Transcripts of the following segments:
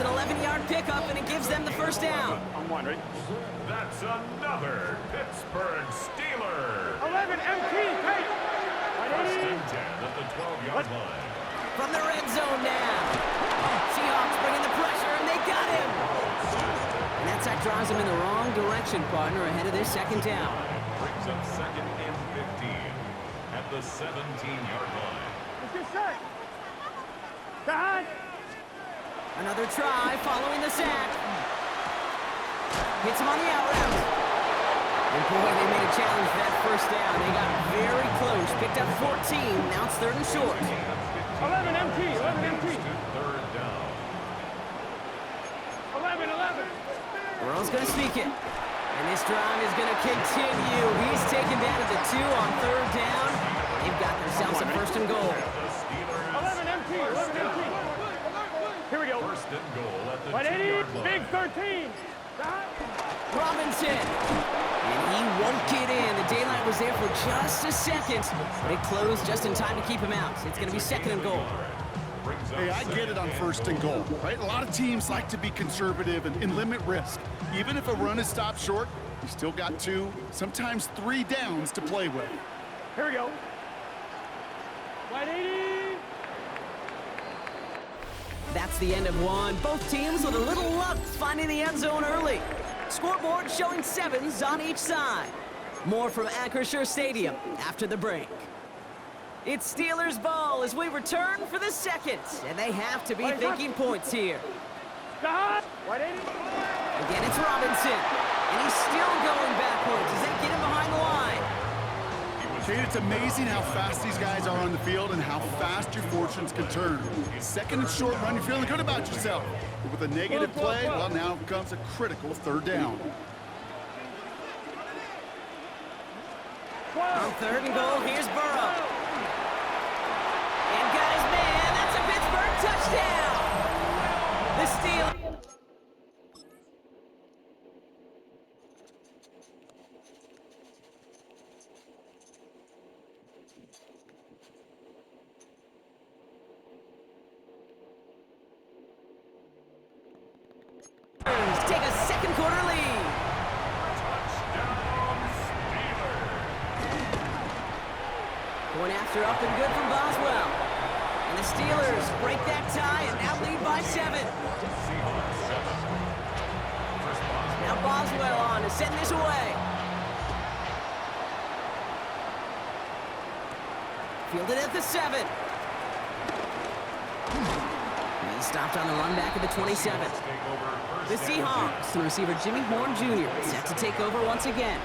It's an 11-yard pickup, and it gives them the first down. I'm one, ready? That's another Pittsburgh Steeler. 11, MT, take. First and 10 at the 12-yard line. From the red zone now. Seahawks bringing the pressure, and they got him. And that sack drives him in the wrong direction, partner, ahead of this second down. Brings up second and 15 at the 17-yard line. Let's get set. Behind. Another try following the sack. Hits him on the out route. And boy, they made a challenge for that first down. They got very close. Picked up 14. Now it's third and short. 11 MT, 11 MT. Third down. 11. Burrow's going to sneak it. And this drive is going to continue. He's taken down at the 2 on third down. They've got themselves a first and goal. 11 MT, 11 MT. Here we go. First and goal at the 180, 2-yard line. big 13. Robinson. And he won't get in. The daylight was there for just a second, but it closed just in time to keep him out. It's going to be second and goal. Hey, I get it on first and goal, right? A lot of teams like to be conservative and limit risk. Even if a run is stopped short, you still got 2, sometimes 3 downs to play with. Here we go. 180. That's the end of one. Both teams with a little luck finding the end zone early. Scoreboard showing 7s on each side. More from Acrisure Stadium after the break. It's Steelers ball as we return for the second, and they have to be thinking points here. Behind. 180. Again, it's Robinson, and he's still going backwards. Does that get him behind the line? Shane, it's amazing how fast these guys are on the field and how fast your fortunes can turn. Second and short run, you're feeling good about yourself. But with a negative play, well, now comes a critical third down. On third and goal, here's Burrow. And got his man. That's a Pittsburgh touchdown. The Steelers. Take a second quarter lead. Going after up and good from Boswell. And the Steelers break that tie and now lead by 7. Now Boswell on to send this away. Fielded at the 7. He stopped on the run back at the 27. The Seahawks and receiver Jimmy Horn Jr. set to take over once again.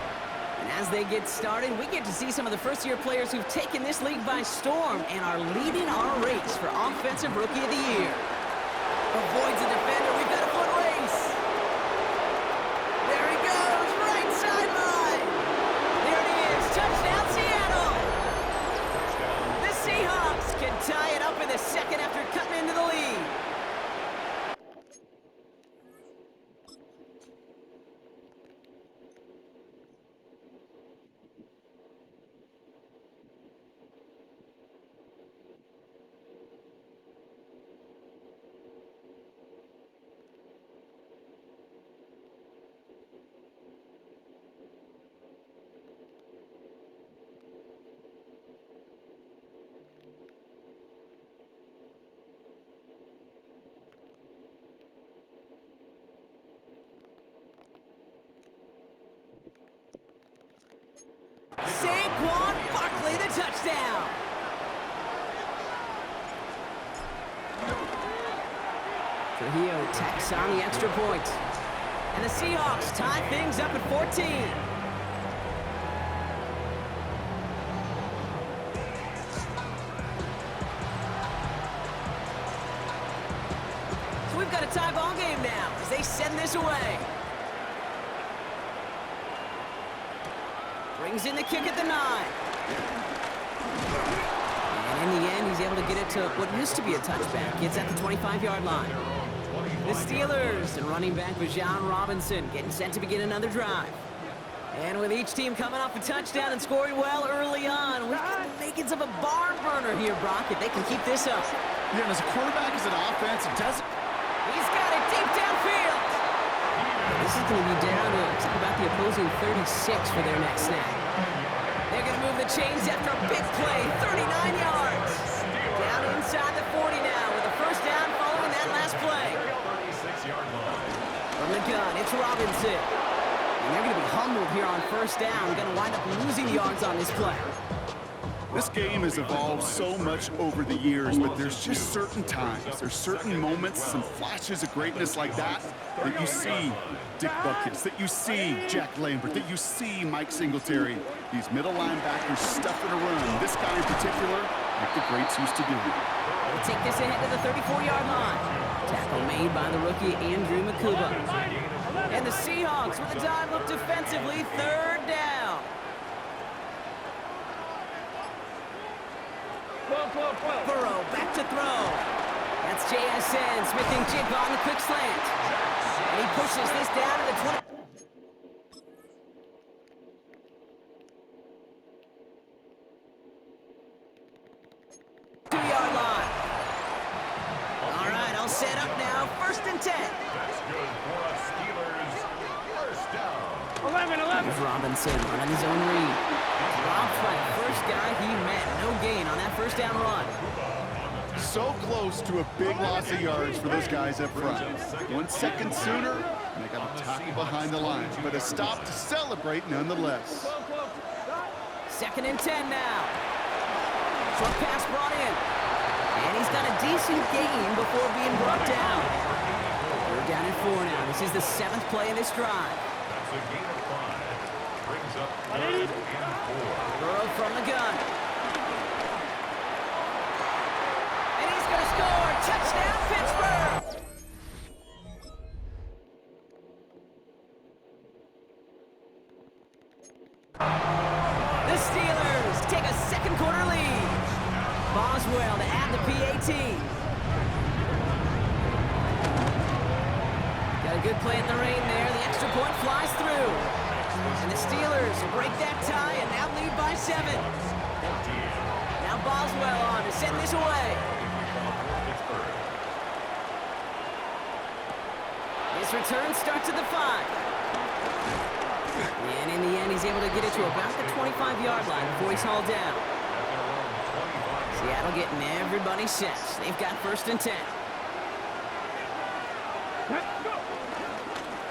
And as they get started, we get to see some of the first-year players who've taken this league by storm and are leading our race for Offensive Rookie of the Year. Avoids a defender. We've got a foot race. There he goes, right sideline. There it is, touchdown Seattle. The Seahawks can tie it up in the second after cutting into the lead. Saquon Barkley, the touchdown. Trujillo tacks on the extra point. And the Seahawks tie things up at 14. So we've got a tie ball game now as they send this away. Brings in the kick at the 9. And in the end, he's able to get it to what used to be a touchback. Gets at the 25-yard line. The Steelers and running back Bijan Robinson getting set to begin another drive. And with each team coming off a touchdown and scoring well early on, we've got the makings of a barn burner here, Brock, if they can keep this up. Yeah, and as a quarterback, as an offense, it doesn't... He's got it This is going to be down to about the opposing 36 for their next snap. They're going to move the chains after a big play, 39 yards. Down inside the 40 now with a first down following that last play. From the gun, it's Robinson. And they're going to be humbled here on first down. They're going to wind up losing yards on this play. This game has evolved so much over the years, but there's just certain times, there's certain moments, some flashes of greatness like that you see Dick Buckets, that you see Jack Lambert, that you see Mike Singletary. These middle linebackers stuffing a run. This guy in particular, like the greats used to do. They'll take this ahead to the 34-yard line. Tackle made by the rookie Andrew Makuba. And the Seahawks with a dive look defensively, third down. Burrow back to throw. That's JSN smithing jig on the quick slant. And he pushes this down to the 22-yard line. All right, I'll set up now. First and 10. That's good for us Steelers. First down. 11. Here's Robinson running his own read. Dropped by the first guy he met. No gain on that first down run. So close to a big loss of yards for those guys up front. 1 second sooner, and they got a tackle behind the line, but a stop to celebrate nonetheless. Second and 10 now. Short pass brought in. And he's got a decent gain before being brought down. We're down at 4 now. This is the 7th play of this drive. That's a gain of 5. Brings up 3rd and 4. Burrow from the gun. And he's going to score. Touchdown, Pittsburgh. The Steelers take a second quarter lead. Boswell to add the PAT. Got a good play in the rain there. The extra point flies through. And the Steelers break that tie and now lead by 7. Now Boswell on to send this away. His return starts at the 5. And in the end, he's able to get it to about the 25-yard line before he's hauled down. Seattle getting everybody set. They've got first and 10.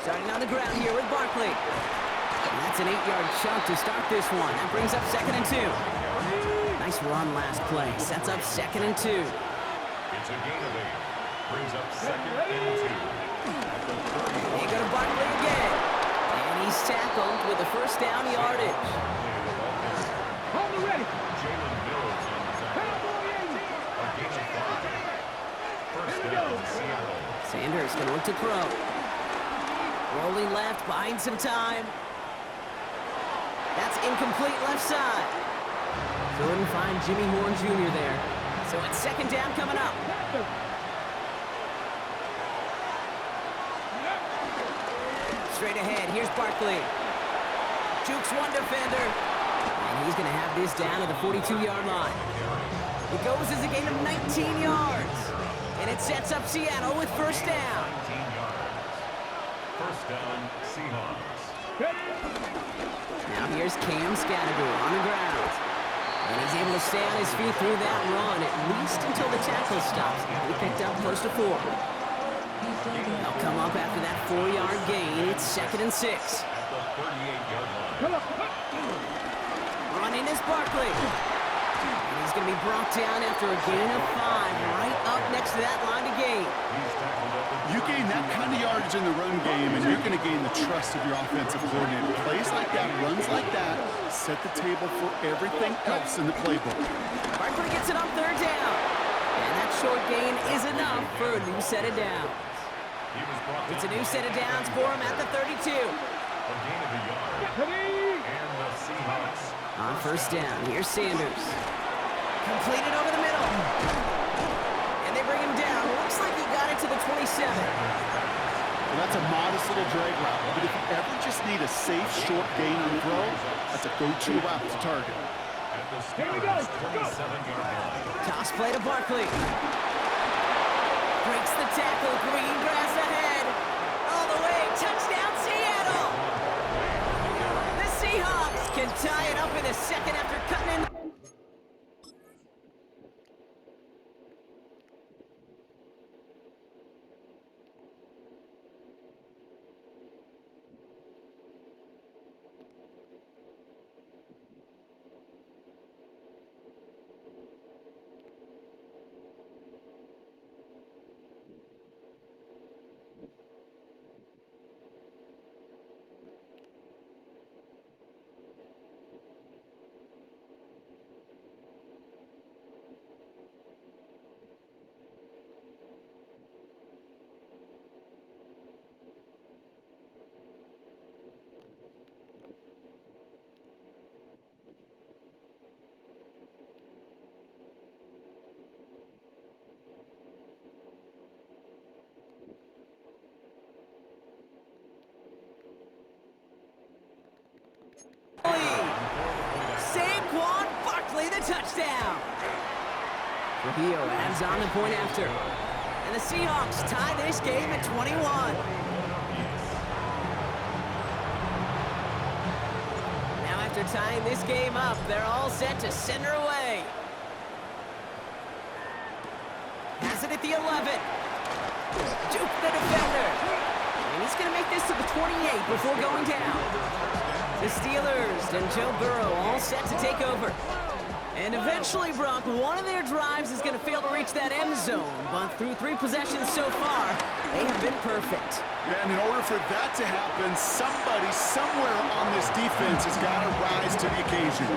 Starting on the ground here with Barkley. And that's an 8-yard chunk to start this one. That brings up second and 2. Nice run last play. Sets up second and 2. It's a gain of 8. Brings up second and 2. They go to Barkley again. And he's tackled with the first down yardage. Hold it ready. Jalen Mills on the tackle. A gain of 5. First down, Seattle. Sanders going to look to throw. Rolling left, buying some time. That's incomplete left side. Couldn't find Jimmy Horn Jr. there. So it's second down coming up. Straight ahead, here's Barkley. Jukes one defender. And he's going to have this down at the 42-yard line. It goes as a gain of 19 yards. And it sets up Seattle with first down. 19 yards. First down, Seahawks. Now here's Cam Scattergood on the ground. And he's able to stay on his feet through that run, at least until the tackle stops. He picked up close to 4. They'll come up after that 4-yard gain. It's second and 6. At the 38-yard line. Running is Barkley. And he's going to be brought down after a gain of 5, right up next to that line of gain. He's tackled up the You gain that kind of yardage in the run game, and you're going to gain the trust of your offensive coordinator. Plays like that, runs like that, set the table for everything else in the playbook. Barkley gets it on third down. And that short gain is enough for a new set of downs. He was brought It's a down new set of downs for him at the 32. a gain of a yard. And the Seahawks. On first down, here's Sanders. Completed over the middle. And they bring him down. Looks like he got it to the 27. Well, that's a modest little drag route, but if you ever just need a safe, short gain on the throw, that's a go-to route to target. At the Steelers' 27-yard line. Toss play to Barkley. Breaks the tackle. Green grass ahead. All the way. Touchdown, and tie it up in a second after cutting in. Saquon Barkley, the touchdown. Trujillo adds on the point after. And the Seahawks tie this game at 21. Now after tying this game up, they're all set to send her away. Has it at the 11. Juke the defender. And he's going to make this to the 28 before going down. The Steelers and Joe Burrow all set to take over. And eventually, Brock, one of their drives is going to fail to reach that end zone. But through 3 possessions so far, they have been perfect. Yeah, and in order for that to happen, somebody somewhere on this defense has got to rise to the occasion.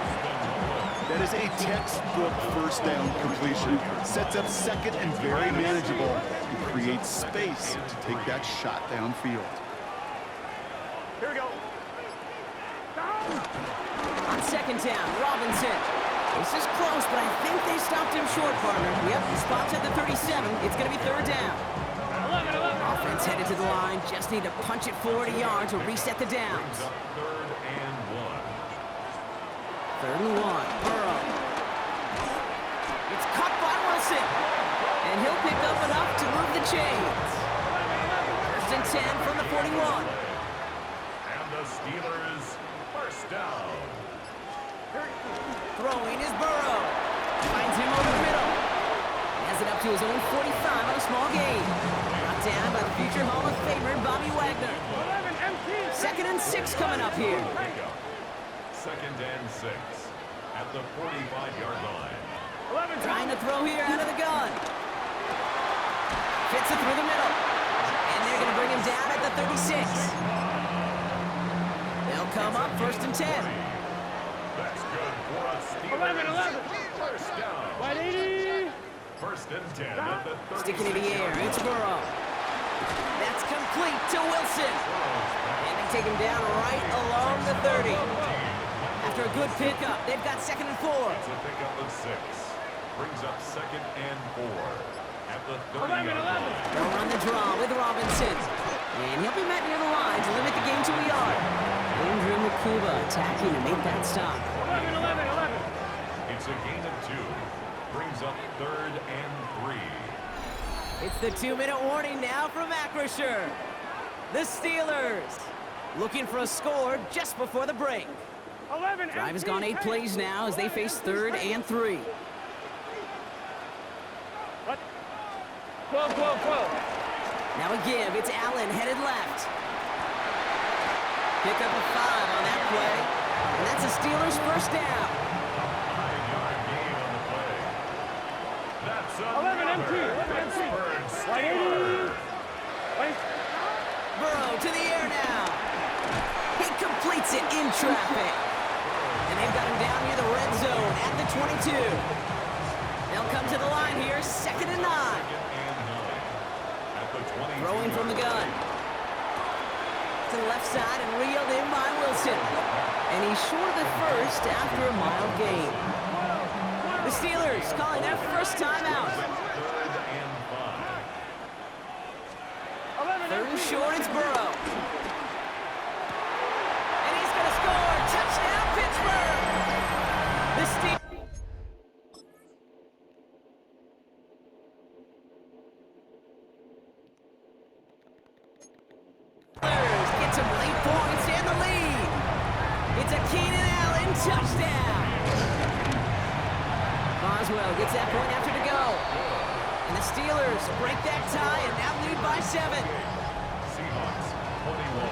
That is a textbook first down completion. Sets up second and very manageable. And creates space to take that shot downfield. Here we go. On second down, Robinson. This is close, but I think they stopped him short, partner. Yep, the spot's at the 37. It's going to be third down. 11. Offense headed to the line. Just need to punch it forward a yard to reset the downs. Third and 1. Third and 1. Burrow. It's caught by Wilson. And he'll pick up enough to move the chains. First and 10 from the 41. And the Steelers first down. Throwing is Burrow. Finds him over the middle. Has it up to his own 45 on a small gain. Brought down by the future Hall of Famer, Bobby Wagner. 11 empty. Second and 6 coming up here. Second and 6 at the 45-yard line. 11. Trying to throw here out of the gun. Fits it through the middle. And they're going to bring him down at the 36. They'll come up first and 10. That's good for a Steelers. 11. First down. 180. First and 10 at the 36. Sticking in the air. It's Burrow. That's complete to Wilson. And they take him down right along the 30. After a good pickup, they've got second and 4. It's a pickup of 6. Brings up second and 4 at the 30-yard line. They'll run the draw with Robinson. And he'll be met near the line to limit the game to a yard. Andrew Makuba attacking to make that stop. 11. It's a gain of 2. Brings up third and 3. It's the 2-minute warning now from Acrisure. The Steelers looking for a score just before the break. 11. Drive has gone 8 plays now as they face third and 3. 12. Now a give. It's Allen headed left. Pick up a 5 on that play. And that's a Steelers first down. 9-yard gain on the play. That's 11 empty. Pittsburgh 180. Burrow to the air now. He completes it in traffic. And they've got him down near the red zone at the 22. They'll come to the line here, second and 9. Throwing from the gun. To the left side and reeled in by Wilson. And he's short of the first after a mild gain. The Steelers calling their first timeout. Third and short, it's Burrow. And he's going to score. Touchdown, Pittsburgh. The Steelers get some late points and the lead. It's a Keenan Allen touchdown. Boswell gets that point after to go. And the Steelers break that tie and now lead by 7. Seahawks 21.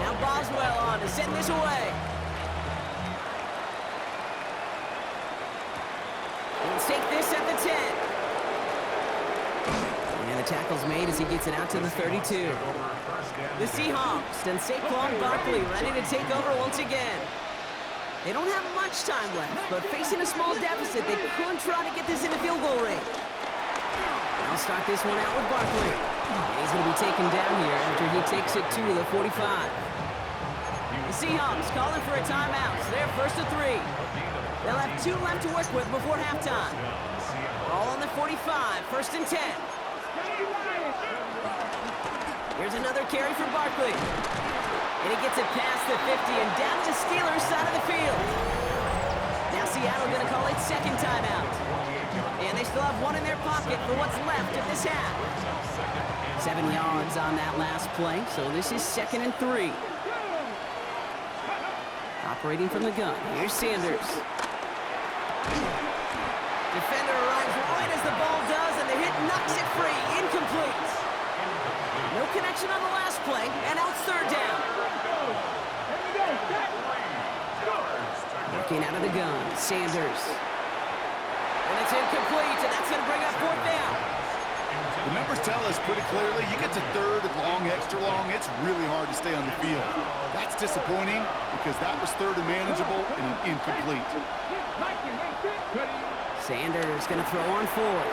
Now Boswell on to send this away. Let's take this at the 10. And the tackle's made as he gets it out to the 32. The Seahawks and Saquon Barkley ready to take over once again. They don't have much time left, but facing a small deficit, they could try to get this into field goal range. I'll start this one out with Barkley. And he's going to be taken down here after he takes it to the 45. The Seahawks calling for a timeout. So they're first to 3. They'll have 2 left to work with before halftime. All on the 45, first and 10. Here's another carry for Barkley. And he gets it past the 50 and down to the Steelers' side of the field. Now Seattle going to call it second timeout. And they still have 1 in their pocket for what's left of this half. 7 yards on that last play, so this is 2nd and 3. Operating from the gun, here's Sanders. Defender arrives right as the ball does, and the hit knocks it free. Incomplete. No connection on the last play, and now it's 3rd down. Looking out of the gun, Sanders. And it's incomplete, and that's going to bring up 4th down. The numbers tell us pretty clearly, you get to 3rd and long, extra long, it's really hard to stay on the field. That's disappointing because that was 3rd and manageable and an incomplete. Sanders going to throw on 4th.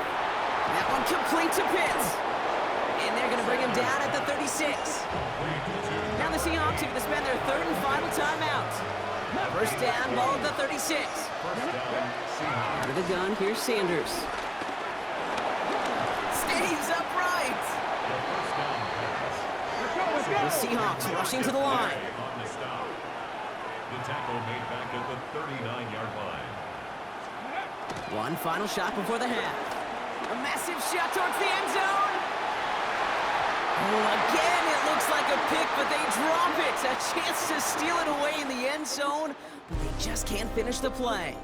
That one complete to Pitts. And they're going to bring him down at the 36. Now the Seahawks are going to spend their 3rd and final timeout. First down, ball at the 36. Out of the gun, here's Sanders. Stays upright. The Seahawks rushing to the line. The tackle made back at the 39-yard line. One final shot before the half. A massive shot towards the end zone. Oh, again, it looks like a pick, but they drop it. A chance to steal it away in the end zone, but they just can't finish the play.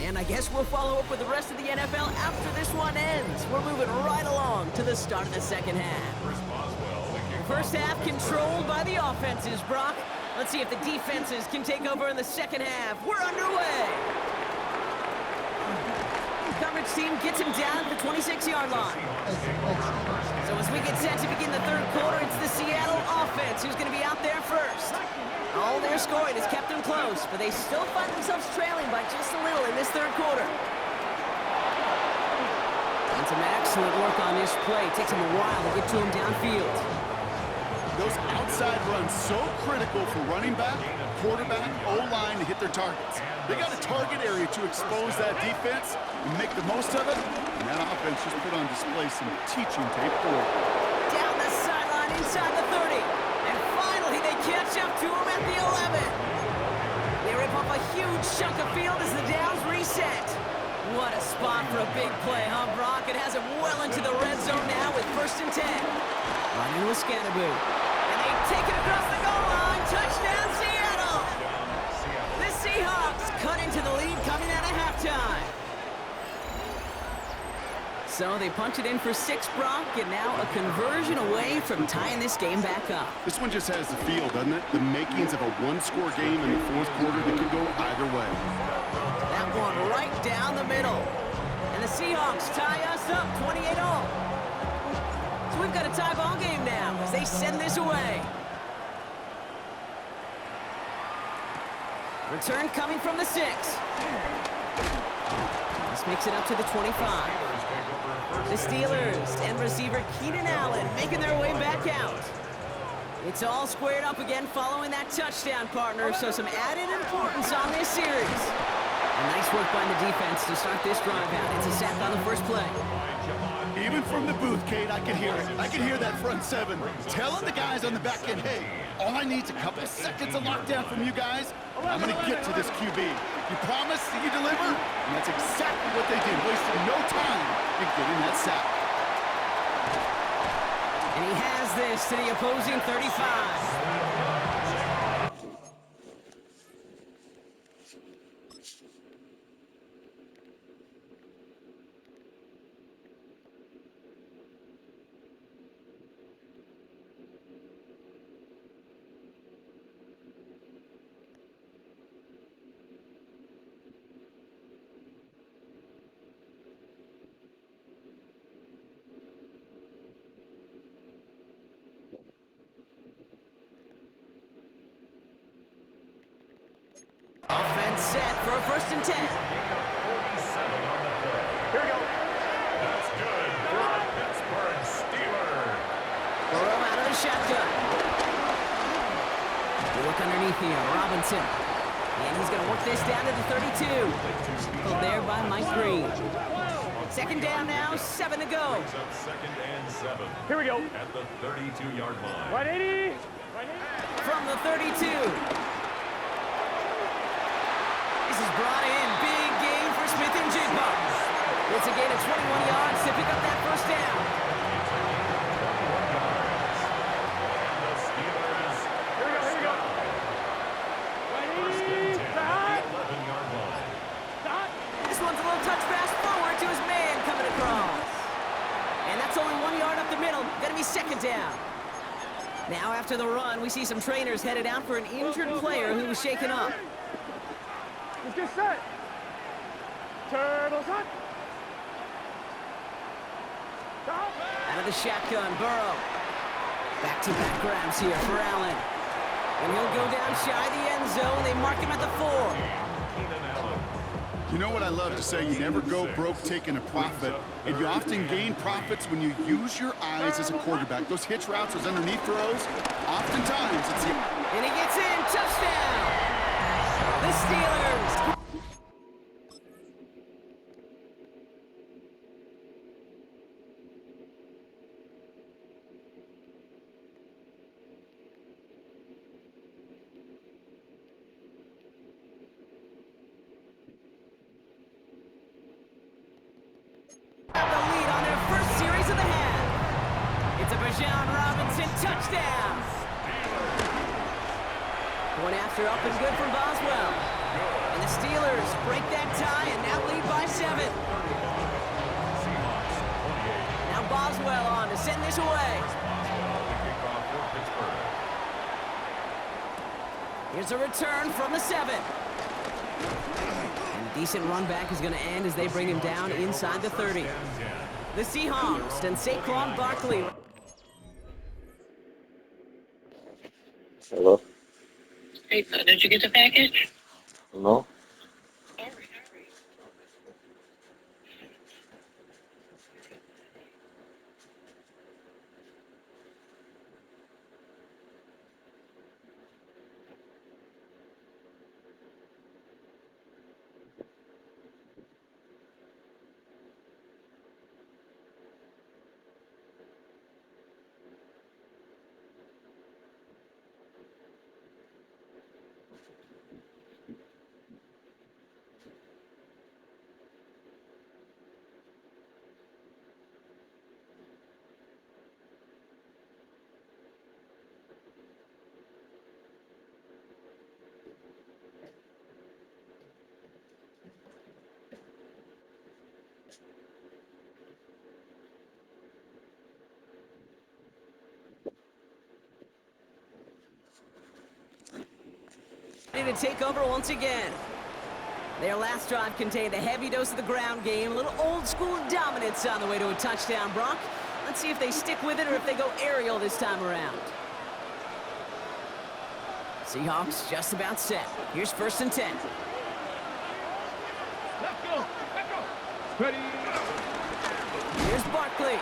And I guess we'll follow up with the rest of the NFL after this one ends. We're moving right along to the start of the second half. First half controlled by the offenses, Brock. Let's see if the defenses can take over in the second half. We're underway. Coverage team gets him down at the 26-yard line. So as we get set to begin the 3rd quarter, it's the Seattle offense who's going to be out there first. All their scoring has kept them close, but they still find themselves trailing by just a little in this 3rd quarter. And some excellent work on this play. It takes them a while to get to him downfield. Those outside runs so critical for running back, quarterback, O-line to hit their targets. They got a target area to expose that defense and make the most of it, and that offense just put on display some teaching tape for it. Down the sideline inside the 30, and finally they catch up to him at the 11. They rip up a huge chunk of field as the downs reset. What a spot for a big play, huh, Brock? It has him well into the red zone now with 1st and 10. Running with Scannaboo. And they take it across the goal line. Touchdown, Seattle! The Seahawks cut into the lead coming out of halftime. So they punch it in for 6, Brock, and now a conversion away from tying this game back up. This one just has the feel, doesn't it? The makings of a one-score game in the 4th quarter that could go either way. That one right down the middle. And the Seahawks tie us up 28-all. So we've got a tie ball game now as they send this away. Return coming from the 6. This makes it up to the 25. The Steelers and receiver Keenan Allen making their way back out. It's all squared up again following that touchdown, partner, so some added importance on this series. And nice work by the defense to start this drive out. It's a sack on the first play. Even from the booth, Kate, I can hear it. I can hear that front 7 telling the guys on the back end, hey, all I need is a couple of seconds of lockdown from you guys. I'm going to get to this QB. You promise that you deliver, and that's exactly what they did, wasting no time in getting that sack. And he has this to the opposing 35. Offense set for a 1st and 10. 47 on the play. Here we go. That's good for a Pittsburgh Steeler. Burrow out of the shotgun. You look underneath here, Robinson. And he's going to work this down to the 32. Pulled there by Mike Green. 2nd down now, 7 to go. Brings up 2nd and 7. Here we go. At the 32-yard line. 180. From the 32. This is brought in. Big gain for Smith and Jigba. It's a gain of 21 yards to pick up that 1st down. The Steelers. Here we go. 180. Stop. 11-yard line. Stop. This one's a little touch pass forward to his man coming across. And that's only 1 yard up the middle. Gonna be 2nd down. Now after the run, we see some trainers headed out for an injured player who was shaken up. Let's get set. Turtles up. Stop. Out of the shotgun, Burrow. Back-to-back grabs here for Allen. And he'll go down shy of the end zone. They mark him at the 4. Keenan Allen. You know what I love to say, you never go broke taking a profit, and you often gain profits when you use your eyes as a quarterback. Those hitch routes, those underneath throws, oftentimes it's the... And he gets in, touchdown! The Steelers. Have the lead on their first series of the half. It's a Bijan Robinson touchdown. One after up and good from Boswell. And the Steelers break that tie and now lead by 7. Seahawks 28. Now Boswell on to send this away. Boswell, the kickoff for Pittsburgh. Here's a return from the 7. And a decent run back is going to end as they bring him down inside the 30. The Seahawks and Saquon Barkley. Hello? Hey, did you get the package? No? Hurry. To take over once again. Their last drive contained a heavy dose of the ground game, a little old school dominance on the way to a touchdown, Brock. Let's see if they stick with it or if they go aerial this time around. Seahawks just about set. Here's 1st and 10. Let's go. Ready. Here's Barkley.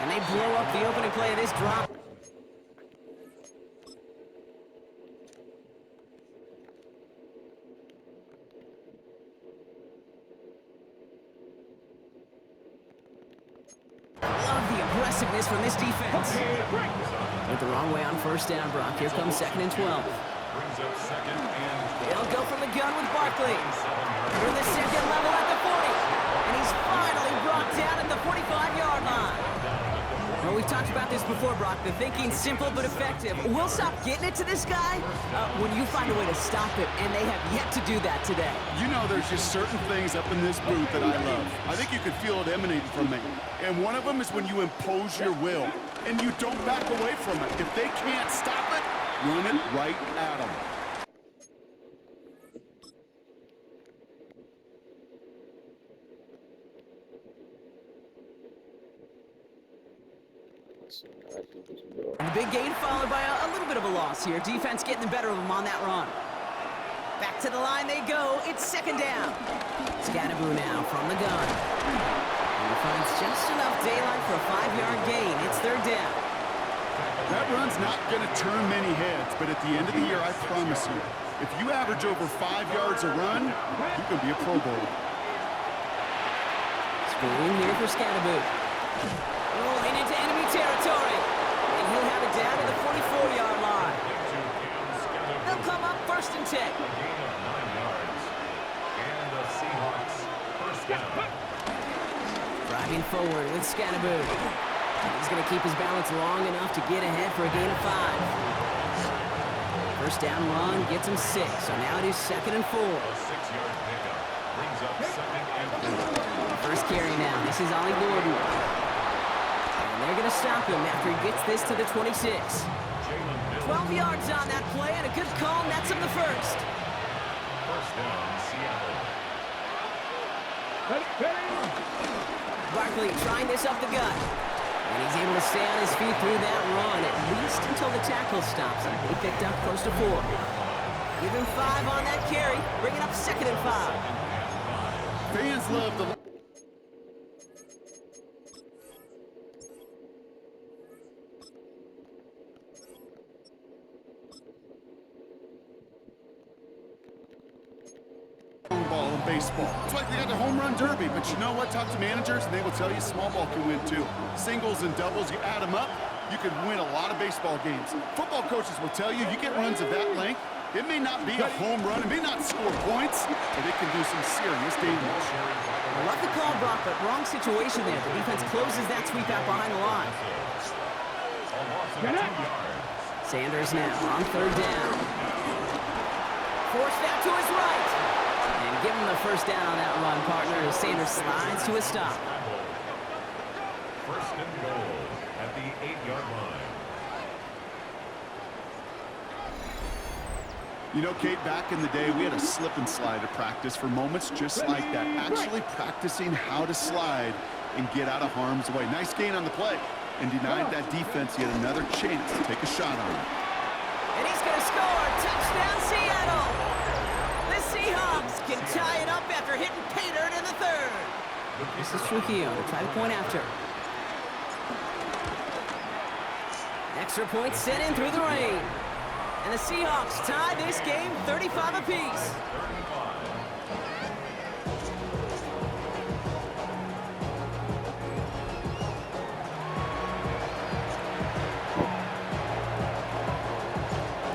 And they blow up the opening play of this drop. Love the aggressiveness from this defense. Went the wrong way on 1st down, Brock. Here comes 2nd and 12. Brings up 2nd and 12. They'll go from the gun with Barkley. talked about this before, Brock. The thinking's simple but effective. We'll stop getting it to this guy when you find a way to stop it, and they have yet to do that today. You know, there's just certain things up in this booth that I love. I think you could feel it emanating from me. And one of them is when you impose your will, and you don't back away from it. If they can't stop it, run it right at them. And the big gain followed by a little bit of a loss here. Defense getting the better of them on that run. Back to the line they go. It's second down. Scattaboo now from the gun. And he finds just enough daylight for a 5-yard gain. It's third down. That run's not going to turn many heads, but at the end of the year, I promise you, if you average over 5 yards a run, you can be a Pro Bowler. Screen here for Scattaboo. Rolling into enemy territory. And he'll have it down to the 44-yard line. They'll come up 1st and 10. Gain of 9 yards. And the Seahawks first down. Driving forward with Scattaboo. He's going to keep his balance long enough to get ahead for a gain of 5. First down run gets him 6. So now it is 2nd and 4. A 6-yard pickup brings up 2nd and 4. First carry now. This is Ollie Gordon. And they're going to stop him after he gets this to the 26. 12 yards on that play and a good call nets him the first. First down, Seattle. Barkley trying this up the gut. And he's able to stay on his feet through that run, at least until the tackle stops him. He picked up close to 4. Give him 5 on that carry, bringing up 2nd and 5. Fans love the... ball in baseball. It's like they got the home run derby, but you know what? Talk to managers and they will tell you small ball can win too. Singles and doubles, you add them up, you could win a lot of baseball games. Football coaches will tell you, you get runs of that length, it may not be a home run, it may not score points, but it can do some serious damage. I love the call, Brock, but wrong situation there. The defense closes that sweep out behind the line. Sanders now on 3rd down. Forced out to his right. And give him the first down on that run, partner, as Sanders slides to a stop. First and goal at the 8-yard line. You know, Kate, back in the day, we had a slip and slide at practice for moments just like that. Actually practicing how to slide and get out of harm's way. Nice gain on the play. And denied that defense yet another chance to take a shot on him. And he's going to score. Touchdown, Seattle. The Seahawks can tie it up after hitting pay dirt in the 3rd. This is Trujillo to try the point after. Extra point sent in through the rain. And the Seahawks tie this game 35 apiece.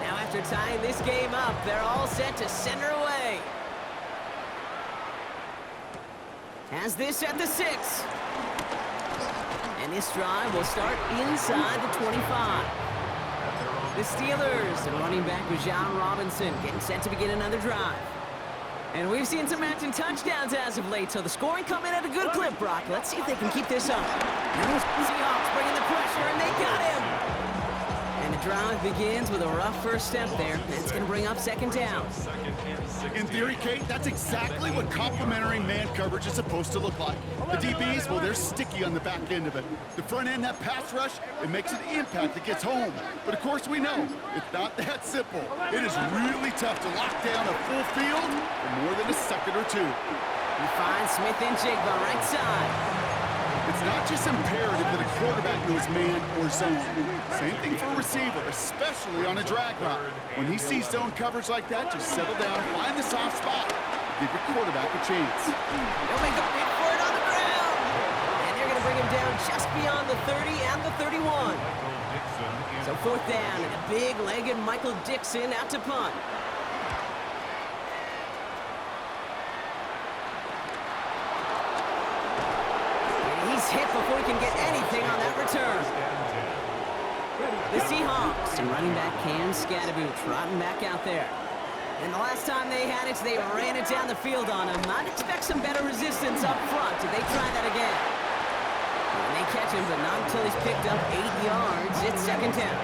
Now after tying this game up, they're all set to send her away. Has this at the 6. And this drive will start inside the 25. The Steelers and running back Bijan Robinson getting set to begin another drive. And we've seen some matching touchdowns as of late, so the scoring coming at a good clip, Brock. Let's see if they can keep this up. Seahawks bringing the pressure, and they got him. And the drive begins with a rough first step there. That's going to bring up 2nd down. In theory, Kate, that's exactly what complementary man coverage is supposed to look like. The DBs, well, they're sticky on the back end of it. The front end, that pass rush, it makes an impact that gets home. But of course we know, it's not that simple. It is really tough to lock down a full field for more than a second or two. He finds Smith and Jigba right side. It's not just imperative that a quarterback knows man or zone. Same thing for a receiver, especially on a drag route. When he sees zone coverage like that, just settle down, find the soft spot, give your quarterback a chance. They'll make a big for it on the ground. And they're going to bring him down just beyond the 30 and the 31. So 4th down, and a big-legged Michael Dixon out to punt. Hit before he can get anything on that return. The Seahawks and running back Cam Scadaboo trotting back out there. And the last time they had it, they ran it down the field on him. I'd expect some better resistance up front if they try that again. And they catch him, but not until he's picked up 8 yards. It's second down.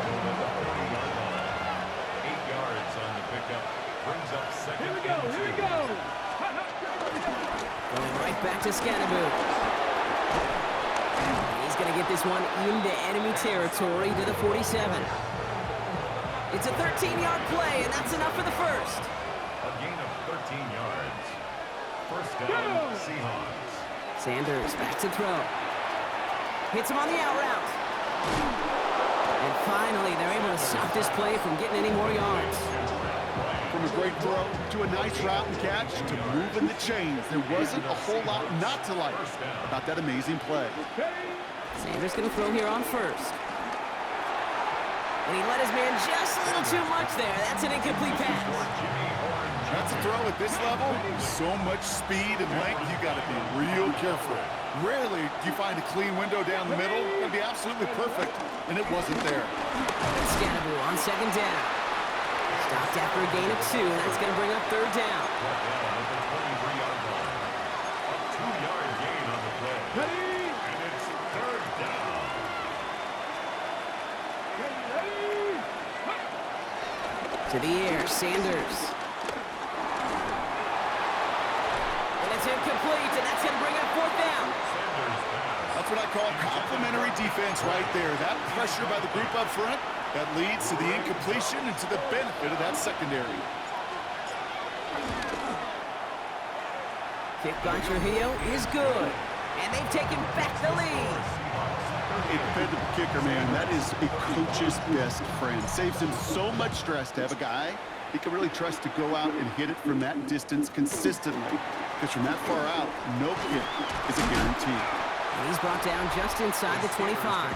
8 yards on the pickup. Brings up second. Here we go, here we go. Going right back to Scadaboo. He's going to get this one into enemy territory to the 47. It's a 13-yard play, and that's enough for the first. A gain of 13 yards. First down, Seahawks. Sanders back to throw. Hits him on the out route. And finally, they're able to stop this play from getting any more yards. From a great throw to a nice route and catch to moving the chains. There wasn't a whole lot not to like about that amazing play. Sanders going to throw here on first. And he let his man just a little too much there. That's an incomplete pass. That's a throw at this level. So much speed and length, you got to be real careful. Rarely do you find a clean window down the middle. It'd be absolutely perfect, and it wasn't there. And Scadaboo on second down. Stopped after a gain of 2, and that's going to bring up third down. Brought down at the 23-yard line. A 2-yard gain on the play. And it's third down. To the air, Sanders. And it's incomplete, and that's going to bring up fourth down. That's what I call complimentary defense right there. That pressure by the group up front, that leads to the incompletion and to the benefit of that secondary. Kick by Trujillo is good. And they've taken back the lead. A dependable kicker, man. That is a coach's best friend. Saves him so much stress to have a guy he can really trust to go out and hit it from that distance consistently. Because from that far out, no kick is a guarantee. And he's brought down just inside the 25.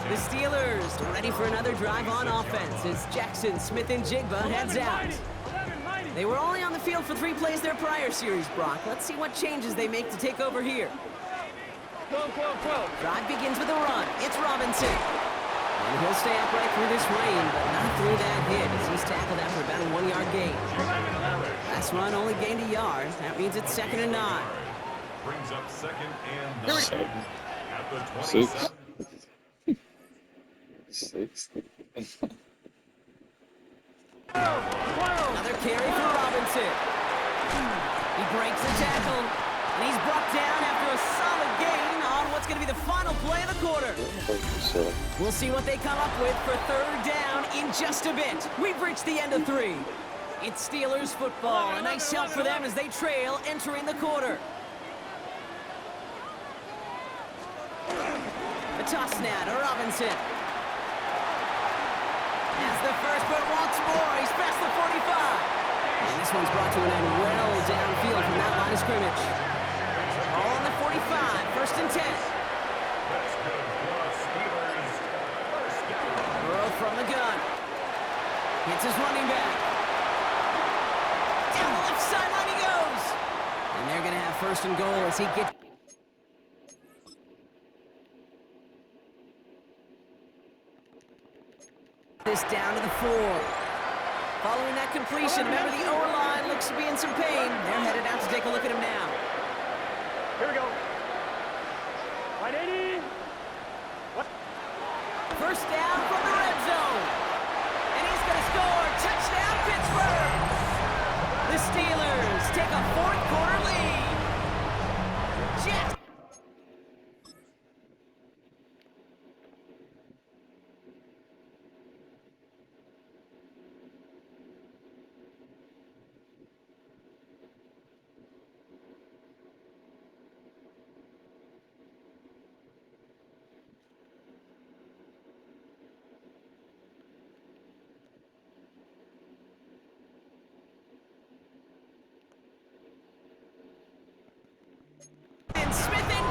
The Steelers ready for another drive on offense as Jackson, Smith, and Jigba heads out. They were only on the field for 3 plays their prior series, Brock. Let's see what changes they make to take over here. Drive begins with a run. It's Robinson. And he'll stay upright through this rain, but not through that hit as he's tackled after about a 1-yard gain. Last run only gained a yard. That means it's 2nd and 9. Brings up 2nd and 9. At the 27. 6. Another carry for Robinson. He breaks the tackle, and he's brought down after a solid gain on what's going to be the final play of the quarter. We'll see what they come up with for third down in just a bit. We've reached the end of 3. It's Steelers football. A nice help for them as they trail entering the quarter. A toss now to Robinson. As the first, but once more, he's past the 45. And this one's brought to an end well downfield from that line of scrimmage. All on the 45, 1st and 10. Burrow from the gun. Hits his running back. Down the left sideline he goes. And they're going to have 1st and goal as he gets... this down to the 4. Following that completion, remember the O-line looks to be in some pain. They're headed out to take a look at him now. Here we go. 180. First down from the red zone. And he's going to score. Touchdown, Pittsburgh. The Steelers take a 4th quarter lead. Jets.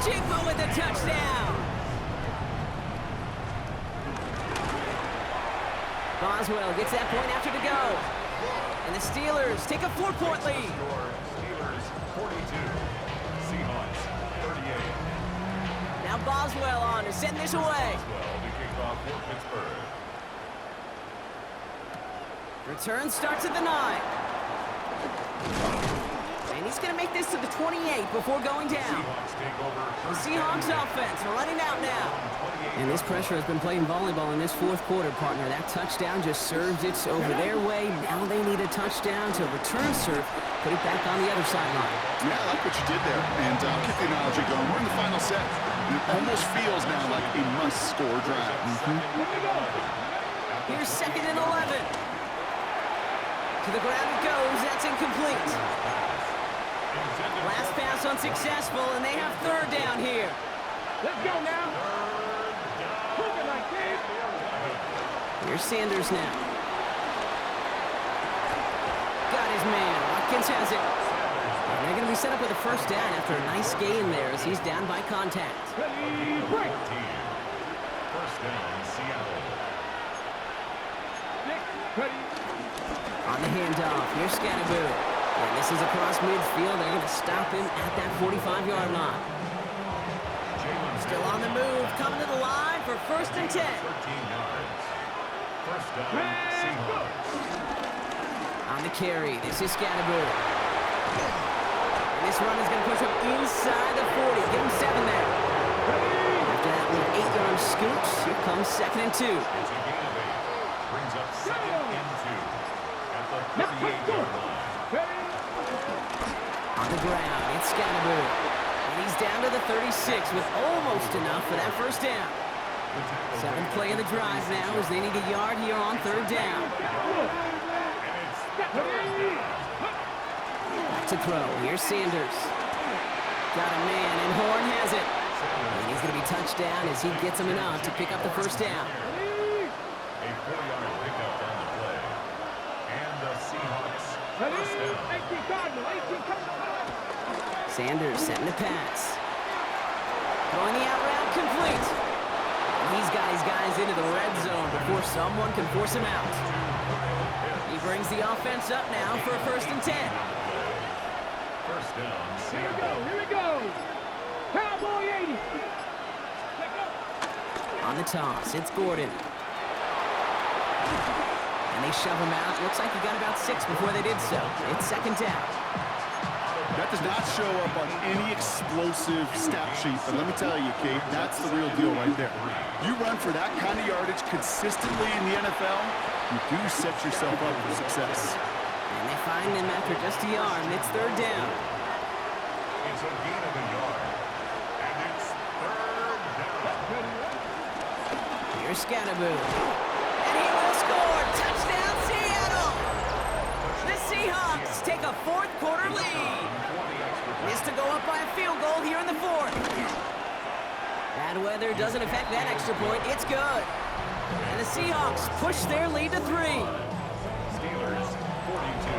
Jigba with a touchdown. Boswell gets that point after to go. And the Steelers take a 4-point lead. Steelers 42. Seahawks 38. Now Boswell on to send this away. Boswell to kick kickoff for Pittsburgh. Return starts at the 9. And he's going to make this to the 28 before going down. Seahawks take over. The Seahawks offense running out now. And this pressure has been playing volleyball in this fourth quarter, partner. That touchdown just served it over their way. Now they need a touchdown to return serve, put it back on the other sideline. Yeah, I like what you did there. And I'll keep the analogy going. We're in the final set. And it almost feels now like a must-score drive. Here's 2nd and 11. To the ground it goes. That's incomplete. Last pass unsuccessful, and they have 3rd down here. Let's go now. Move it like this. Here's Sanders now. Got his man. Watkins has it. And they're going to be set up with a 1st down after a nice gain there as he's down by contact. Ready, break. 1st down, Seattle. Ready. On the handoff, here's Scatterboo. And this is across midfield. They're going to stop him at that 45-yard line. Still on the move, coming to the line for 1st and 10. 13 yards. 1st down, Seahawks. On the carry, this is Scatterboo. And this run is going to push him inside the 40. Give him 7 there. After that little 8-yard scoot, here comes 2nd and 2. It's a gain of 8. Brings up 2nd and 2 at the 38-yard line. On the ground, it's Scatterboo. And he's down to the 36 with almost enough for that 1st down. 7th play of the drive now as they need a yard here on 3rd down. Back to throw. Here's Sanders. Got a man, and Horn has it. And he's going to be touched down as he gets him enough to pick up the 1st down. A 4-yard pickup on the play. And the Seahawks 1st down. Sanders setting the pass. Throwing the out route complete. And he's got his guys into the red zone before someone can force him out. He brings the offense up now for a 1st and 10. 1st down, Here we Seattle. go, here we go. Cowboy 80. On the toss, it's Gordon. And they shove him out. Looks like he got about 6 before they did so. It's 2nd down. That does not show up on any explosive stat sheet, but let me tell you, Kate, that's the real deal right there. You run for that kind of yardage consistently in the NFL, you do set yourself up for success. And they find him after just a yard, and it's 3rd down. It's a gain of a yard. And it's 3rd down. Here's Scatterboo. And he will score! Touchdown, Seattle! The Seahawks take a 4th quarter lead. Missed to go up by a field goal here in the 4th. Bad weather doesn't affect that extra point. It's good. And the Seahawks push their lead to 3. Steelers 42.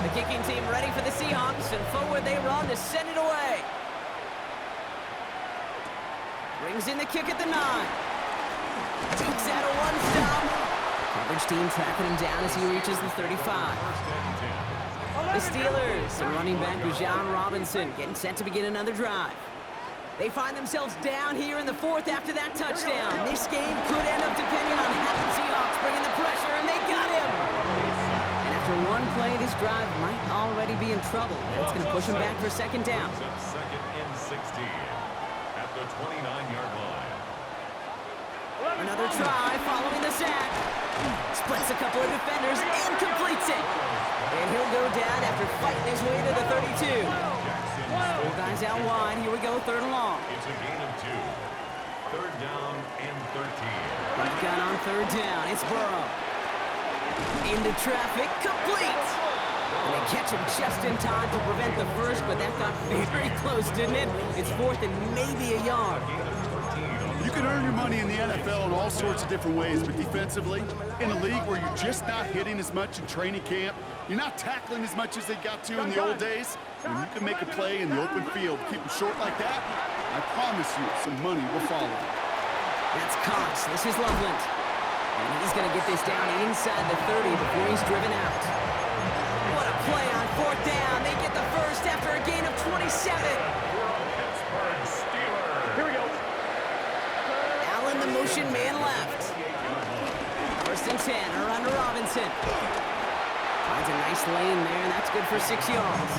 The kicking team ready for the Seahawks, and forward they run to send it away. Brings in the kick at the 9. Takes out a 1-stop. Coverage team tracking him down as he reaches the 35. The Steelers, and running back Bijan Robinson, getting set to begin another drive. They find themselves down here in the 4th after that touchdown. This game could end up depending on how the Seahawks bring in the pressure, and they got him. And after one play, this drive might already be in trouble. That's going to push him back for 2nd down. 2nd and 16 at the 29-yard line. Another try following the sack. Splits a couple of defenders and completes it. And he'll go down after fighting his way to the 32. Four guys out wide. Here we go, 3rd and long. It's a gain of 2. 3rd down and 13. We've got on 3rd down. It's Burrow. Into traffic, complete. And they catch him just in time to prevent the first, but that got very close, didn't it? It's 4th and maybe a yard. You can earn your money in the NFL in all sorts of different ways, but defensively, in a league where you're just not hitting as much in training camp, you're not tackling as much as they got to in the old days, when you can make a play in the open field, keep them short like that, I promise you some money will follow. That's Cox. This is Loveland. And he's going to get this down inside the 30 before he's driven out. What a play on 4th down. They get the first after a gain of 27. Pittsburgh Steelers. Here we go. left. First and 10, around to Robinson. Finds a nice lane there, and that's good for 6 yards.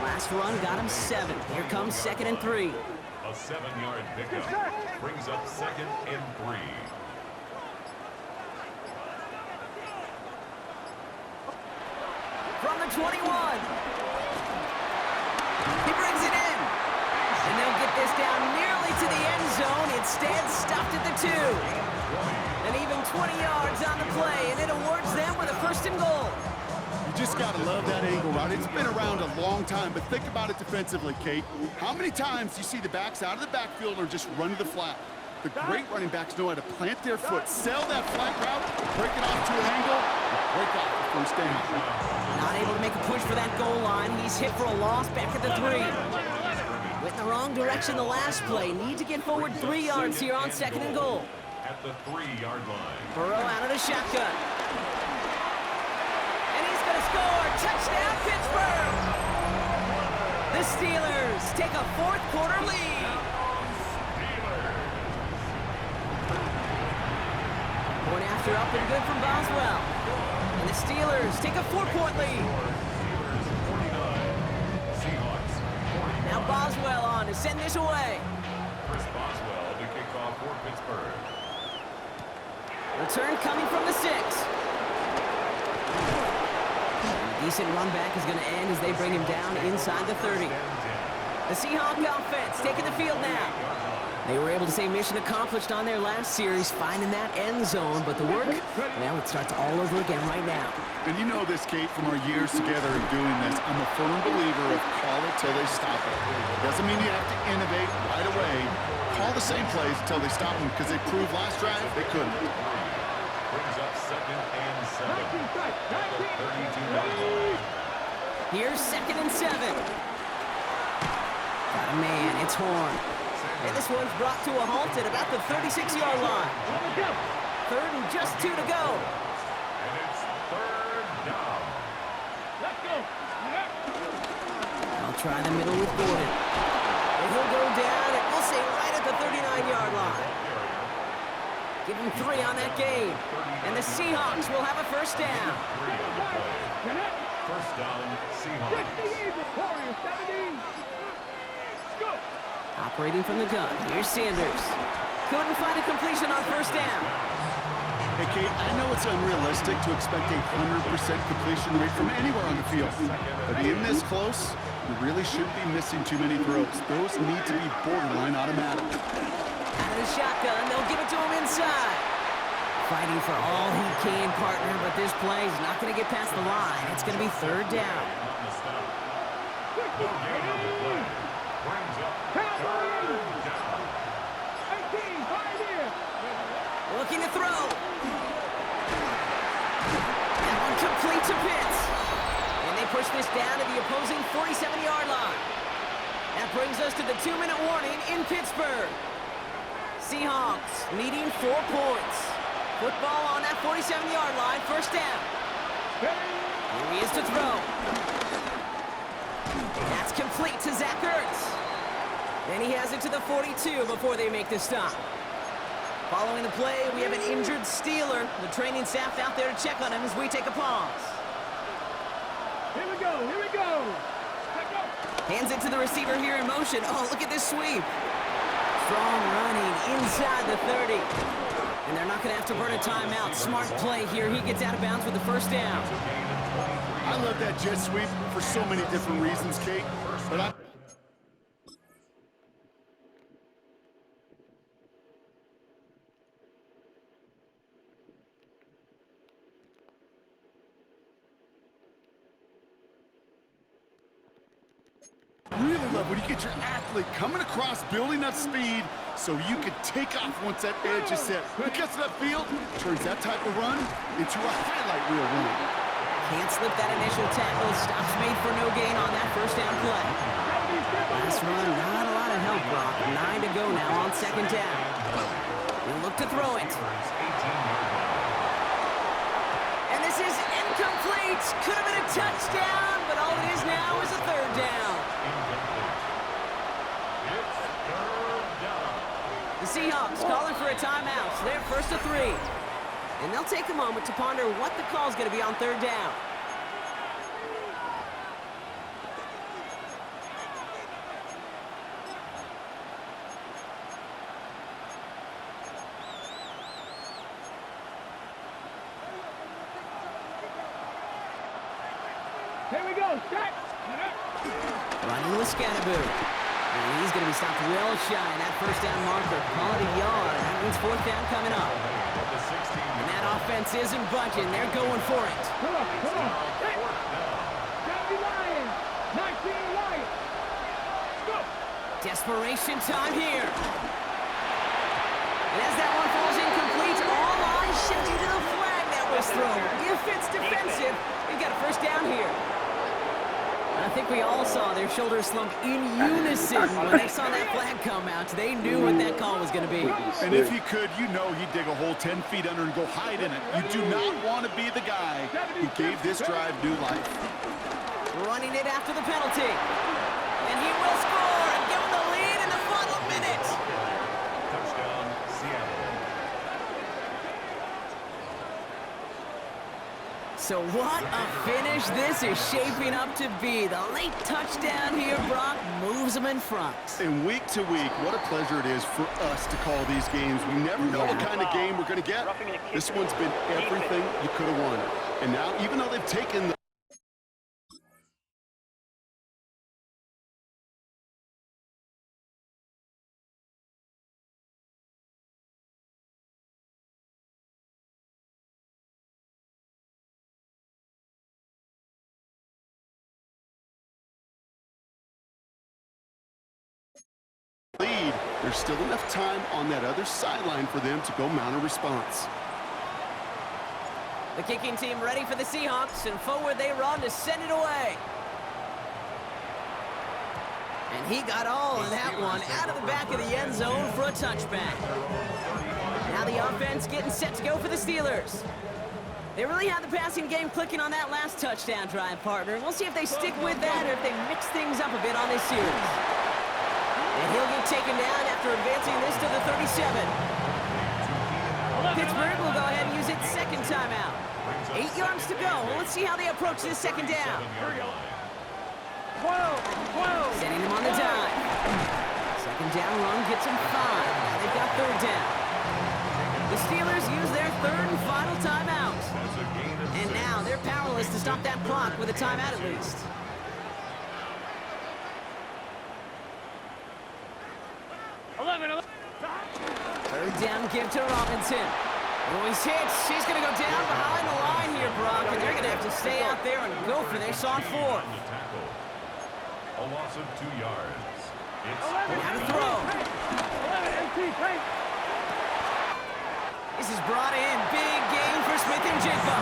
Last run got him 7. Here comes 2nd and 3. A 7-yard pickup brings up 2nd and 3. From the 21. He brings it in. And they'll get this down nearly to the end zone. Instead, stopped at the 2. And even 20 yards on the play, and it awards them with a 1st and goal. You just got to love that angle, right? It's been around a long time, but think about it defensively, Kate. How many times do you see the backs out of the backfield or just run to the flat? The great running backs know how to plant their foot, sell that flat route, break it off to an angle, and break off the first down. Not able to make a push for that goal line. He's hit for a loss back at the 3. Went in the wrong direction the last play. Need to get forward 3 yards here on 2nd and goal. At the 3-yard line. Burrow out of the shotgun. And he's going to score. Touchdown, Pittsburgh! The Steelers take a 4th quarter lead. Point after up and good from Boswell. And the Steelers take a 4-point lead. Seahawks 49. Now Boswell on to send this away. Chris Boswell to kick off for Pittsburgh. Return coming from the 6. A decent run back is going to end as they bring him down inside the 30. The Seahawk offense taking the field now. They were able to say mission accomplished on their last series, finding that end zone, but the work, well, it starts all over again right now. And you know this, Kate, from our years together in doing this, I'm a firm believer of call it till they stop it. Doesn't mean you have to innovate right away. Call the same plays until they stop them, because they proved last drive they couldn't. Brings up 2nd and 7. At the 32-yard line. Here's 2nd and 7. Got a man, it's Horn. And this one's brought to a halt at about the 36-yard line. 3rd and just 2 to go. And it's 3rd down. Let's go. I'll try the middle with Gordon. And he'll go down, and we'll say right at the 39-yard line. Give him 3 on that game. And the Seahawks will have a 1st down. 3 on the play. 1st down, Seahawks. Operating from the gun, here's Sanders. Couldn't find a completion on 1st down. Hey, Kate, I know it's unrealistic to expect a 100% completion rate from anywhere on the field. But in this close, you really shouldn't be missing too many throws. Those need to be borderline automatic. Out of the shotgun, they'll give it to him inside. Fighting for all he can, partner, but this play is not going to get past the line. It's going to be 3rd down. No gain on the play. Brings up 3rd down. Looking to throw. That one complete to Pitts. And they push this down to the opposing 47-yard line. That brings us to the 2-minute warning in Pittsburgh. Seahawks needing 4 points. Football on that 47-yard line, 1st down. Here he is to throw. That's complete to Zach Ertz. And he has it to the 42 before they make the stop. Following the play, we have an injured Steeler. The training staff out there to check on him as we take a pause. Here we go. Hands it to the receiver here in motion. Oh, look at this sweep. Strong running inside the 30. And they're not going to have to burn a timeout. Smart play here. He gets out of bounds with the 1st down. I love that jet sweep for so many different reasons, Kate. But I really love when you get your athlete coming across, building up speed, so you can take off once that edge is set. Because that field turns that type of run into a highlight reel run. Can't slip that initial tackle. Stops made for no gain on that 1st down play. Last run, not a lot of help, Brock. 9 to go now on 2nd down. He'll look to throw it. And this is incomplete. Could have been a touchdown, but all it is now is a 3rd down. It's 3rd down. The Seahawks calling for a a timeout, so they're first to 3. And they'll take a moment to ponder what the call's going to be on third down. Here we go, set. Running with Scatterboo. And he's going to be stopped well shy in that first down marker. Call it a yard. That means fourth down coming up. And that offense isn't budging. They're going for it. Come on, come on. Set. County Lions. 19 Lions. Go. Desperation time here. And as that one falls incomplete, all eyes shifting to the flag that was thrown. If it's defensive, we've got a first down here. I think we all saw their shoulders slump in unison when they saw that flag come out. They knew what that call was going to be. And if he could, you know he'd dig a hole 10 feet under and go hide in it. You do not want to be the guy who gave this drive new life. Running it after the penalty. And he will score and give him the lead in the final minute. Touchdown, Seattle. So what a finish this is shaping up to be. The late touchdown here, Brock, moves them in front. And week to week, what a pleasure it is for us to call these games. We never know what kind of game we're going to get. This one's been everything you could have wanted. And now, even though they've taken the lead, there's still enough time on that other sideline for them to go mount a response. The kicking team ready for the Seahawks, and forward they run to send it away. And he got all of that one out of the back of the end zone for a touchback. Now the offense getting set to go for the Steelers. They really had the passing game clicking on that last touchdown drive, partner. We'll see if they stick with that or if they mix things up a bit on this series. And he'll get taken down after advancing this to the 37. Pittsburgh will go ahead and use its second timeout. 8 yards to go. Well, let's see how they approach this second down. 12. Sending them on the dime. Second down run gets them 5. Now they've got third down. The Steelers use their third and final timeout. And now they're powerless to stop that clock with a timeout at least. Third down give to Robinson. Oh, he's hit. She's going to go down behind the line here, Brock, and they're going to have to stay out there and go for this on 4. A loss of 2 yards. It's Now to throw. This is brought in. Big gain for Smith and Jigba.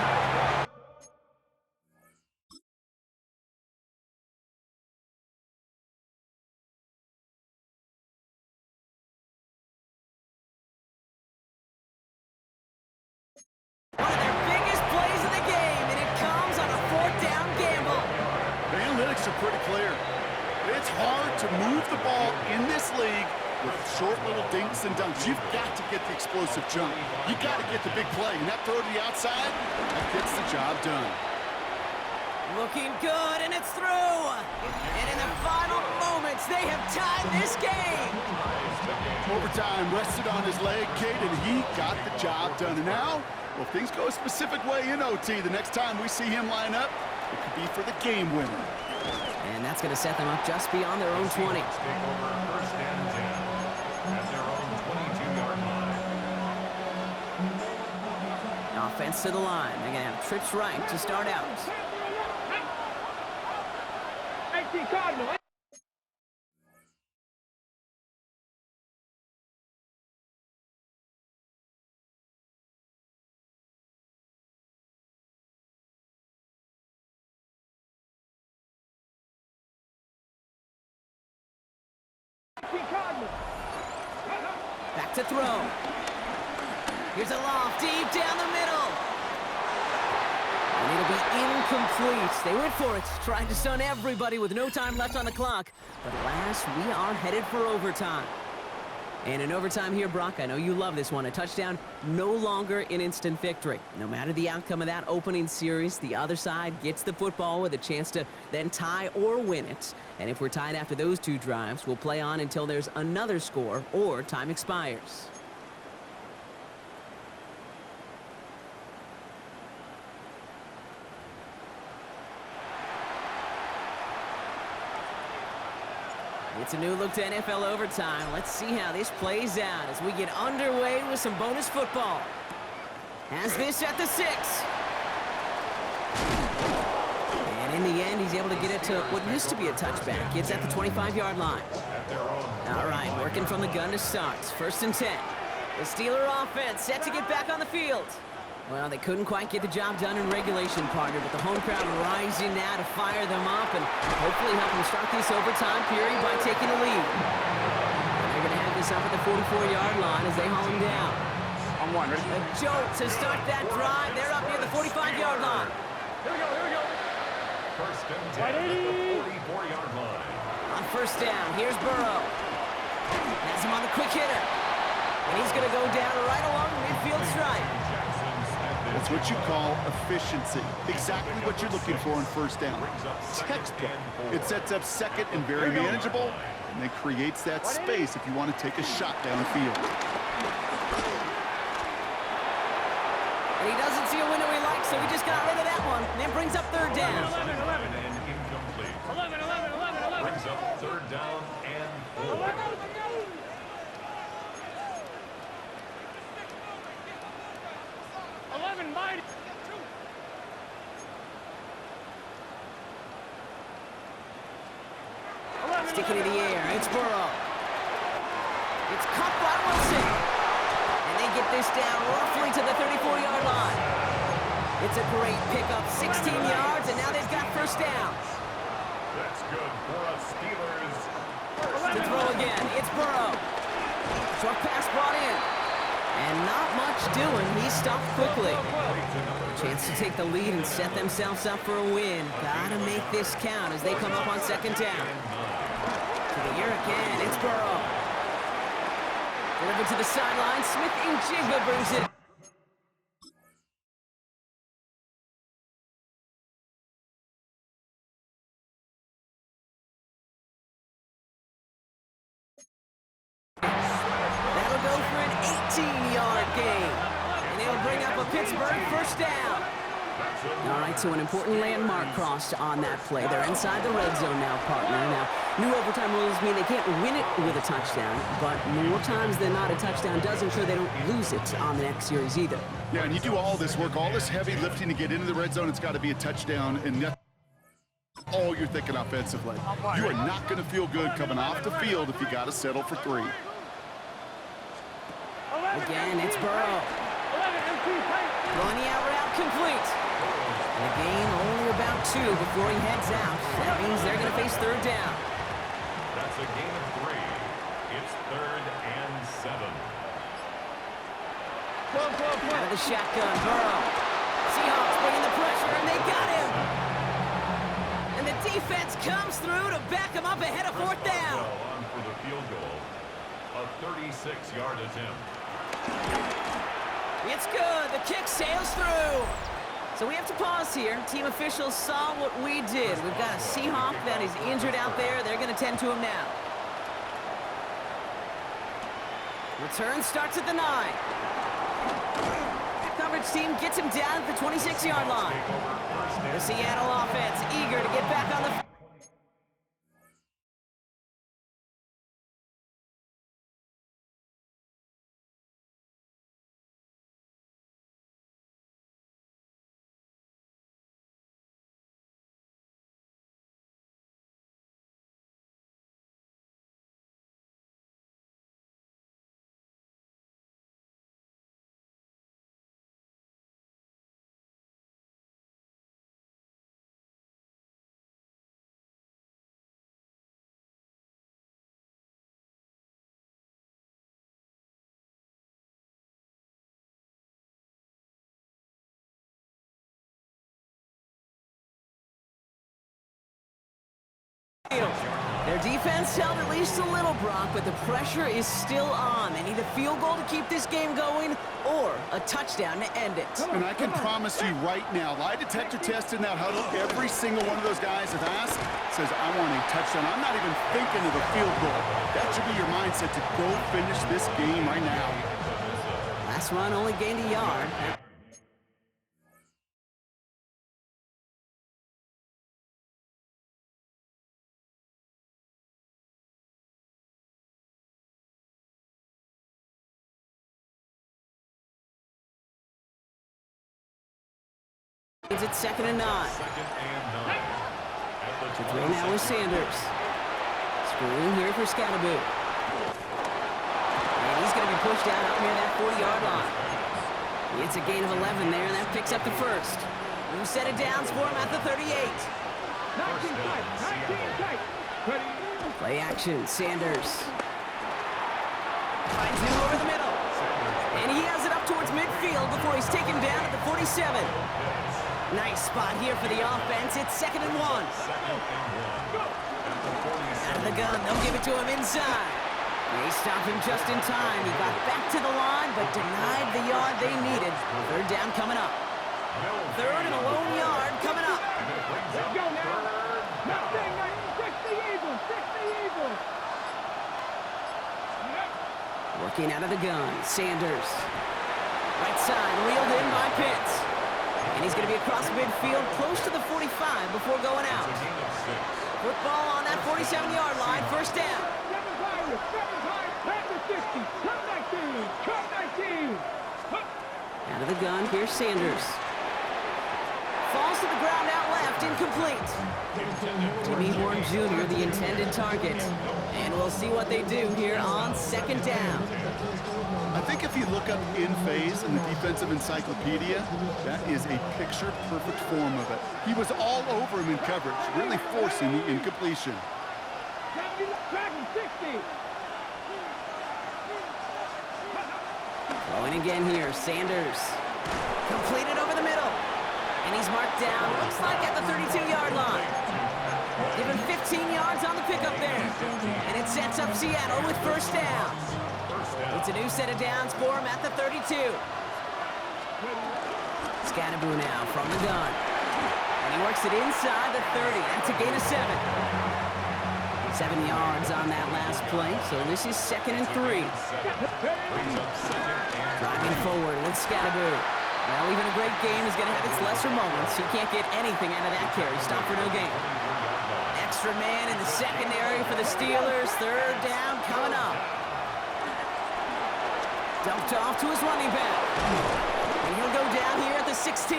One of their biggest plays of the game, and it comes on a fourth down gamble. The analytics are pretty clear. It's hard to move the ball in this league with short little dinks and dunks. You've got to get the explosive jump. You got to get the big play. And that throw to the outside, that gets the job done. Looking good, and it's through. And in the final moments, they have tied this game. Overtime rested on his leg, Kate, and he got the job done. And now, well, if things go a specific way in OT, the next time we see him line up, it could be for the game winner. And that's going to set them up just beyond their own 20. take over first and 10 at their own 22-yard line. Offense to the line. They're going to have trips right to start out. 18 Cardinal. Back to throw. Here's a loft deep down the middle. And it'll be incomplete. They went for it, trying to stun everybody with no time left on the clock. But alas, we are headed for overtime. And in overtime here, Brock, I know you love this one. A touchdown, no longer an instant victory. No matter the outcome of that opening series, the other side gets the football with a chance to then tie or win it. And if we're tied after those two drives, we'll play on until there's another score or time expires. It's a new look to NFL overtime. Let's see how this plays out as we get underway with some bonus football. Has this at the 6. And in the end, he's able to get it to what used to be a touchback. It's at the 25-yard line. All right, working from the gun to start. 1st and 10. The Steeler offense set to get back on the field. Well, they couldn't quite get the job done in regulation, partner, but the home crowd rising now to fire them up and hopefully help them start this overtime period by taking a lead. And they're going to have this up at the 44-yard line as they haul him down. On one, ready? A jolt to start that drive. They're up near the 45-yard line. Here we go. 1st and 10 at the 44-yard line. On 1st down, here's Burrow. Has him on the quick hitter. And he's going to go down right along the midfield stripe. That's what you call efficiency. Exactly what you're looking for in 1st down. Textbook. It sets up 2nd and very manageable, and it creates that space if you want to take a shot downfield. And he doesn't see a window he likes, so he just got rid of that one. And it brings up 3rd down. 11 and incomplete. 11. Brings up 3rd down and 4. 11, mighty. Sticking in the air, it's Burrow. It's caught by Wilson. And they get this down roughly to the 34-yard line. It's a great pickup, 16 yards, and now they've got 1st down. That's good for us Steelers. To throw again, it's Burrow. Short pass brought in. And not much doing. He stopped quickly. Chance to take the lead and set themselves up for a win. Gotta make this count as they come up on 2nd down. To the air again, it's Burrow. Delivered to the sideline. Smith and Jigba brings it. That'll go for an 18-yard gain. And it'll bring up a Pittsburgh 1st down. All right, so an important landmark crossed on that play. They're inside the red zone now, partner. Now, new overtime rules mean they can't win it with a touchdown, but more times than not, a touchdown does ensure they don't lose it on the next series either. Yeah, and you do all this work, all this heavy lifting to get into the red zone, it's got to be a touchdown, and that's all you're thinking offensively. You are not going to feel good coming off the field if you got to settle for 3. Again, it's Burrow. Throwing the out route complete. And a gain only about 2 before he heads out. That means they're going to face 3rd down. That's a gain of 3. It's 3rd and 7. Out of the shotgun, Burrow. Seahawks bringing the pressure, and they got him. And the defense comes through to back him up ahead of 4th down. On for the field goal. A 36-yard attempt. It's good. The kick sails through. So we have to pause here. Team officials saw what we did. We've got a Seahawk that is injured out there. They're going to tend to him now. Return starts at the 9. Coverage team gets him down at the 26-yard line. The Seattle offense eager to get back on the... Their defense held at least a little, Brock, but the pressure is still on. They need a field goal to keep this game going or a touchdown to end it. And I can promise you right now, lie detector test in that huddle, every single one of those guys have asked says, I want a touchdown. I'm not even thinking of a field goal. That should be your mindset to go finish this game right now. Last run only gained a yard. It's 2nd and 9. The throw now with Sanders. Screen here for Scatterboo. And he's going to be pushed out up near that 40-yard line. It's a gain of 11 there, and that picks up the first. New set of downs for him at the 38. 19 tight, 19 tight. Play action, Sanders. Finds him over the middle. And he has it up towards midfield before he's taken down at the 47. Nice spot here for the offense. It's 2nd and 1. Out of the gun, they'll give it to him inside. They stopped him just in time. He got back to the line, but denied the yard they needed. 3rd down coming up. 3rd and a lone yard coming up. Let's go now. Nothing, 6 the Eagles, 6 the Eagles. Working out of the gun, Sanders. Right side, reeled in by Pitts. And he's going to be across midfield, close to the 45 before going out. Football on that 47-yard line, 1st down. 7 high, past the 60, cut 19, cut 19. Out of the gun, here's Sanders. Falls to the ground out left, incomplete. Jimmy Horn Jr., the intended target. And we'll see what they do here on 2nd down. I think if you look up in phase in the defensive encyclopedia, that is a picture-perfect form of it. He was all over him in coverage, really forcing the incompletion. 60. Throwing again here, Sanders. Completed over the middle. And he's marked down, looks like at the 32-yard line. Given 15 yards on the pickup there. And it sets up Seattle with 1st down. It's a new set of downs for him at the 32. Scatterboo now from the gun. And he works it inside the 30. That's a gain of 7. 7 yards on that last play, so this is 2nd and 3. Driving forward with Scatterboo. Well, even a great game is going to have its lesser moments. He can't get anything out of that carry. Stop for no gain. Extra man in the secondary for the Steelers. 3rd down coming up. Dumped off to his running back. And he'll go down here at the 16.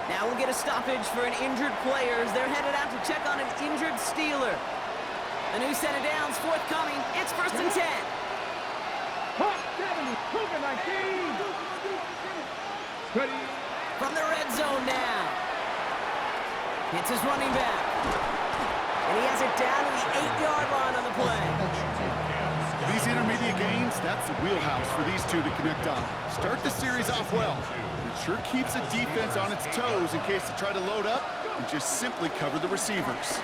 Now we'll get a stoppage for an injured player as they're headed out to check on an injured Steeler. A new set of downs forthcoming. It's 1st and 10. Hot 70, Cougar 19. Ready. From the red zone now. Hits his running back. And he has it down to the 8-yard line on the play. These intermediate gains, that's the wheelhouse for these two to connect on. Start the series off well. It sure keeps the defense on its toes in case they try to load up and just simply cover the receivers.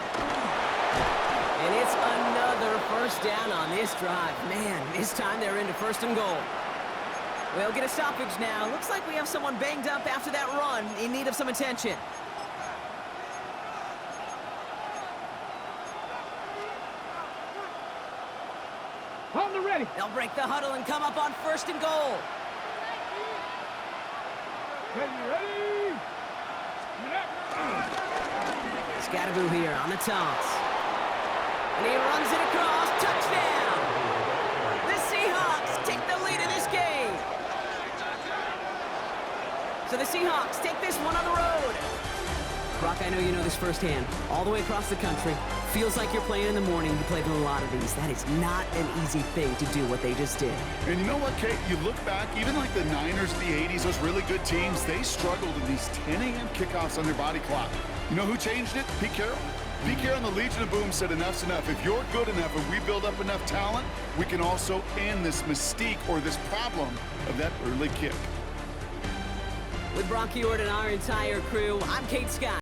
And it's another 1st down on this drive. Man, this time they're into 1st and goal. We'll get a stoppage now. Looks like we have someone banged up after that run in need of some attention. On the ready. They'll break the huddle and come up on 1st and goal. Ready. Scatterboo here on the toss. And he runs it across. Touchdown! The Seahawks take the lead in this game. So the Seahawks take this one on the road. Brock, I know you know this firsthand. All the way across the country. Feels like you're playing in the morning. You played in a lot of these. That is not an easy thing to do what they just did. And you know what, Kate? You look back, even like the Niners of the 80s, those really good teams, they struggled in these 10 a.m. kickoffs on their body clock. You know who changed it? Pete Carroll. Pete Carroll and the Legion of Boom said enough's enough. If you're good enough and we build up enough talent, we can also end this mystique or this problem of that early kick. With Brock Ewart and our entire crew, I'm Kate Scott.